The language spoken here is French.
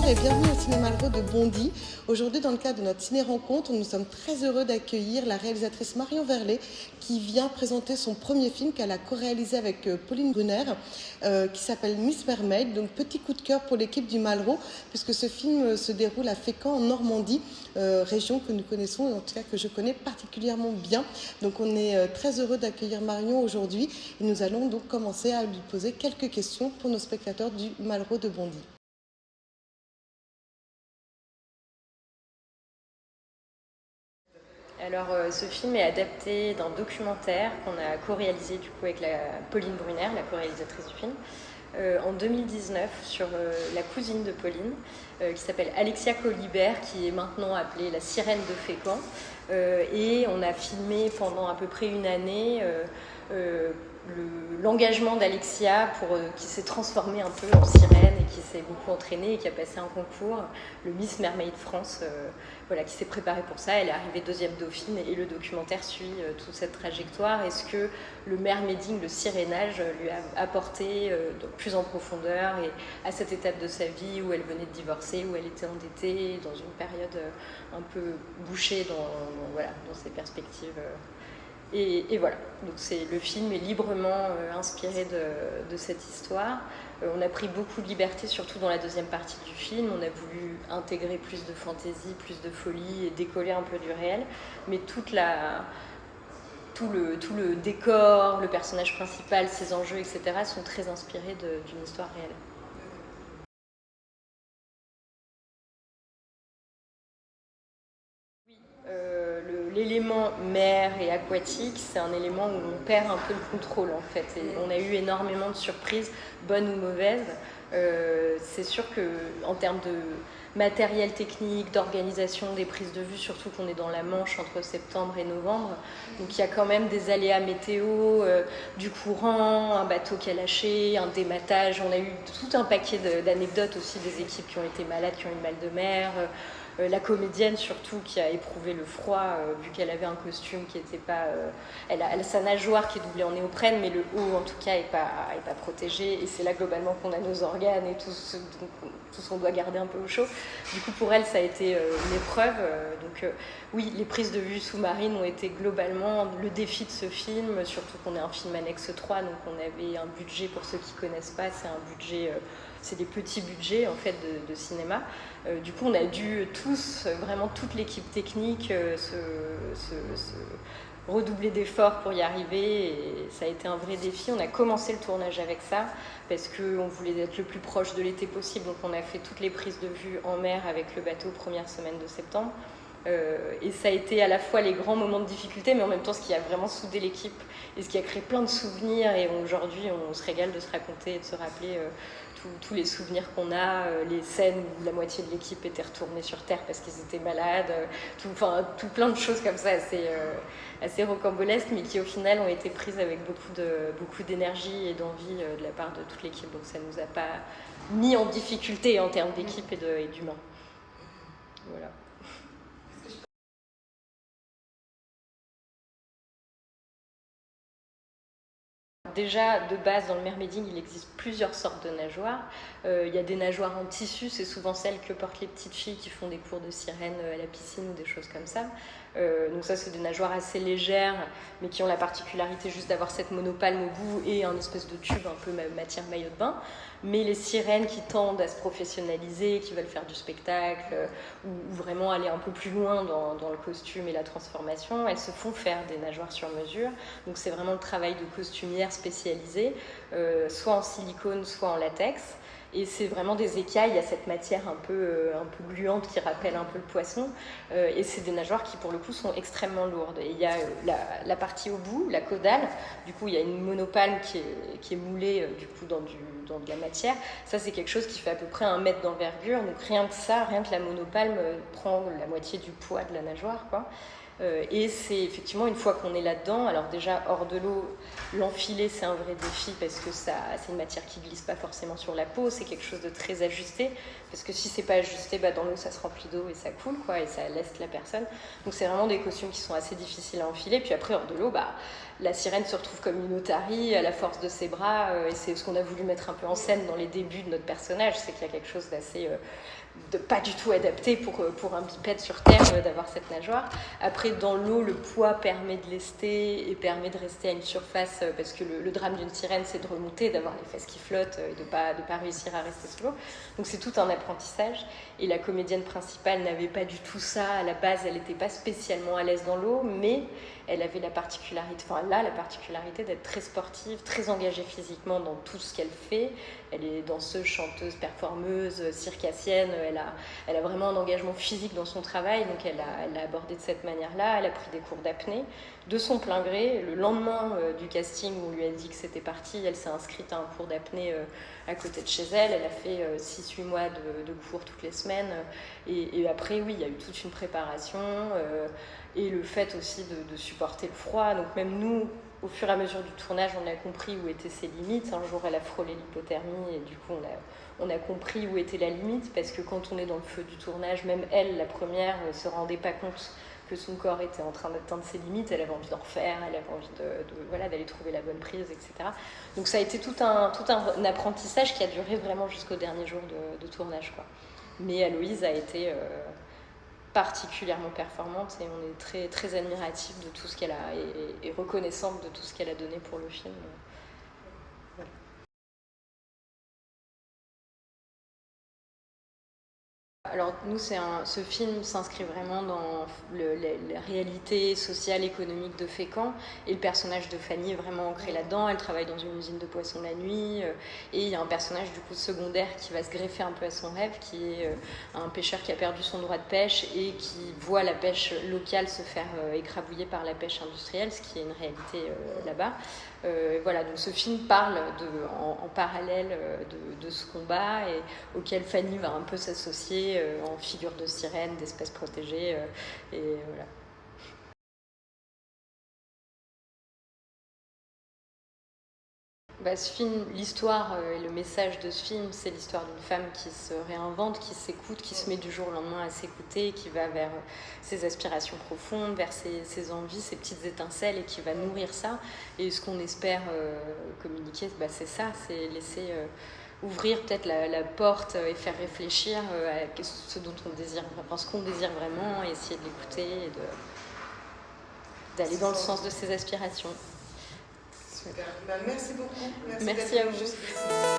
et bienvenue au Cinéma Malraux de Bondy. Aujourd'hui, dans le cadre de notre ciné-rencontre, nous sommes très heureux d'accueillir la réalisatrice Marion Verlet qui vient présenter son premier film qu'elle a co-réalisé avec Pauline Brunner qui s'appelle Miss Mermaid. Donc petit coup de cœur pour l'équipe du Malraux puisque ce film se déroule à Fécamp en Normandie, région que nous connaissons, en tout cas que je connais particulièrement bien. Donc on est très heureux d'accueillir Marion aujourd'hui et nous allons donc commencer à lui poser quelques questions pour nos spectateurs du Malraux de Bondy. Alors, ce film est adapté d'un documentaire qu'on a co-réalisé du coup avec Pauline Brunner, la co-réalisatrice du film, en 2019 sur la cousine de Pauline, qui s'appelle Alexia Colibert, qui est maintenant appelée la sirène de Fécamp. Et on a filmé pendant à peu près une année l'engagement d'Alexia qui s'est transformée un peu en sirène et qui s'est beaucoup entraînée et qui a passé un concours, le Miss Mermaid France, qui s'est préparée pour ça. Elle est arrivée deuxième dauphine et le documentaire suit toute cette trajectoire et ce que le mermaiding, le sirénage, lui a apporté plus en profondeur et à cette étape de sa vie où elle venait de divorcer, où elle était endettée, dans une période un peu bouchée dans ses perspectives. Et voilà, donc le film est librement inspiré de cette histoire. On a pris beaucoup de liberté, surtout dans la deuxième partie du film. On a voulu intégrer plus de fantaisie, plus de folie et décoller un peu du réel. Mais tout le décor, le personnage principal, ses enjeux, etc. sont très inspirés d'une histoire réelle. L'élément mer et aquatique, c'est un élément où on perd un peu le contrôle en fait. Et on a eu énormément de surprises, bonnes ou mauvaises. C'est sûr qu'en termes de matériel technique, d'organisation des prises de vue, surtout qu'on est dans la Manche entre septembre et novembre, donc il y a quand même des aléas météo, du courant, un bateau qui a lâché, un dématage. On a eu tout un paquet d'anecdotes aussi des équipes qui ont été malades, qui ont eu le mal de mer. La comédienne surtout qui a éprouvé le froid vu qu'elle avait un costume qui n'était pas... elle a sa nageoire qui est doublée en néoprène mais le haut en tout cas n'est pas protégé et c'est là globalement qu'on a nos organes et tout ce qu'on doit garder un peu au chaud. Du coup pour elle ça a été une épreuve. Oui, les prises de vue sous-marines ont été globalement le défi de ce film, surtout qu'on est un film annexe 3 donc on avait un budget, pour ceux qui ne connaissent pas, c'est un budget... c'est des petits budgets en fait de cinéma. Du coup, on a dû vraiment toute l'équipe technique, redoubler d'efforts pour y arriver. Et ça a été un vrai défi. On a commencé le tournage avec ça parce qu'on voulait être le plus proche de l'été possible. Donc, on a fait toutes les prises de vue en mer avec le bateau première semaine de septembre. Et ça a été à la fois les grands moments de difficulté, mais en même temps ce qui a vraiment soudé l'équipe et ce qui a créé plein de souvenirs. Et aujourd'hui, on se régale de se raconter et de se rappeler tous les souvenirs qu'on a, les scènes où la moitié de l'équipe était retournée sur Terre parce qu'ils étaient malades, tout plein de choses comme ça assez rocambolesques, mais qui au final ont été prises avec beaucoup d'énergie et d'envie de la part de toute l'équipe. Donc ça ne nous a pas mis en difficulté en termes d'équipe et d'humain. Voilà. Déjà, de base, dans le mermaiding, il existe plusieurs sortes de nageoires. Il y a des nageoires en tissu, c'est souvent celles que portent les petites filles qui font des cours de sirène à la piscine ou des choses comme ça. Donc ça, c'est des nageoires assez légères, mais qui ont la particularité juste d'avoir cette monopalme au bout et un espèce de tube un peu matière maillot de bain. Mais les sirènes qui tendent à se professionnaliser, qui veulent faire du spectacle ou vraiment aller un peu plus loin dans le costume et la transformation, elles se font faire des nageoires sur mesure. Donc c'est vraiment le travail de costumière spécialisée, soit en silicone, soit en latex. Et c'est vraiment des écailles, il y a cette matière un peu gluante qui rappelle un peu le poisson. Et c'est des nageoires qui, pour le coup, sont extrêmement lourdes. Et il y a la partie au bout, la caudale. Du coup, il y a une monopalme qui est moulée du coup, dans de la matière. Ça, c'est quelque chose qui fait à peu près 1 mètre d'envergure. Donc rien que la monopalme prend la moitié du poids de la nageoire, quoi. Et c'est effectivement une fois qu'on est là-dedans, alors déjà hors de l'eau, l'enfiler c'est un vrai défi parce que c'est une matière qui glisse pas forcément sur la peau, c'est quelque chose de très ajusté parce que si c'est pas ajusté, dans l'eau ça se remplit d'eau et ça coule quoi, et ça leste la personne. Donc c'est vraiment des costumes qui sont assez difficiles à enfiler. Puis après hors de l'eau, la sirène se retrouve comme une otarie à la force de ses bras et c'est ce qu'on a voulu mettre un peu en scène dans les débuts de notre personnage, c'est qu'il y a quelque chose d'assez pas du tout adapté pour un bipède sur Terre d'avoir cette nageoire. Après, dans l'eau, le poids permet de lester et permet de rester à une surface, parce que le drame d'une sirène, c'est de remonter, d'avoir les fesses qui flottent et de pas réussir à rester sous l'eau. Donc c'est tout un apprentissage. Et la comédienne principale n'avait pas du tout ça. À la base, elle n'était pas spécialement à l'aise dans l'eau, mais elle avait la particularité d'être très sportive, très engagée physiquement dans tout ce qu'elle fait. Elle est danseuse, chanteuse, performeuse, circassienne. Elle a vraiment un engagement physique dans son travail, donc elle l'a abordé de cette manière-là. Elle a pris des cours d'apnée de son plein gré. Le lendemain du casting où on lui a dit que c'était parti, elle s'est inscrite à un cours d'apnée à côté de chez elle. Elle a fait 6-8 mois de cours toutes les semaines. Et après, oui, il y a eu toute une préparation et le fait aussi de supporter le froid. Donc même nous, au fur et à mesure du tournage, on a compris où étaient ses limites. Un jour, elle a frôlé l'hypothermie et du coup, on a compris où était la limite, parce que quand on est dans le feu du tournage, même elle, la première, ne se rendait pas compte que son corps était en train d'atteindre ses limites. Elle avait envie d'en refaire, elle avait envie d'aller trouver la bonne prise, etc. Donc ça a été tout un apprentissage qui a duré vraiment jusqu'au dernier jour de tournage, quoi. Mais Aloïse a été particulièrement performante et on est très, très admiratif de tout ce qu'elle a et reconnaissante de tout ce qu'elle a donné pour le film. Voilà. Alors nous, ce film s'inscrit vraiment dans la réalité sociale, économique de Fécamp, et le personnage de Fanny est vraiment ancré là-dedans. Elle travaille dans une usine de poissons la nuit, et il y a un personnage du coup secondaire qui va se greffer un peu à son rêve, qui est un pêcheur qui a perdu son droit de pêche et qui voit la pêche locale se faire écrabouiller par la pêche industrielle, ce qui est une réalité là-bas. Voilà, donc ce film parle en parallèle de ce combat et auquel Fanny va un peu s'associer en figure de sirène, d'espèces protégées. Et voilà. Ce film, l'histoire et le message de ce film, c'est l'histoire d'une femme qui se réinvente, qui s'écoute, qui se met du jour au lendemain à s'écouter, qui va vers ses aspirations profondes, vers ses envies, ses petites étincelles, et qui va nourrir ça. Et ce qu'on espère communiquer, c'est ça, c'est laisser ouvrir peut-être la porte et faire réfléchir à ce dont on désire, ce qu'on désire vraiment, et essayer de l'écouter et d'aller dans le sens de ses aspirations. Super. Merci beaucoup. Merci à vous.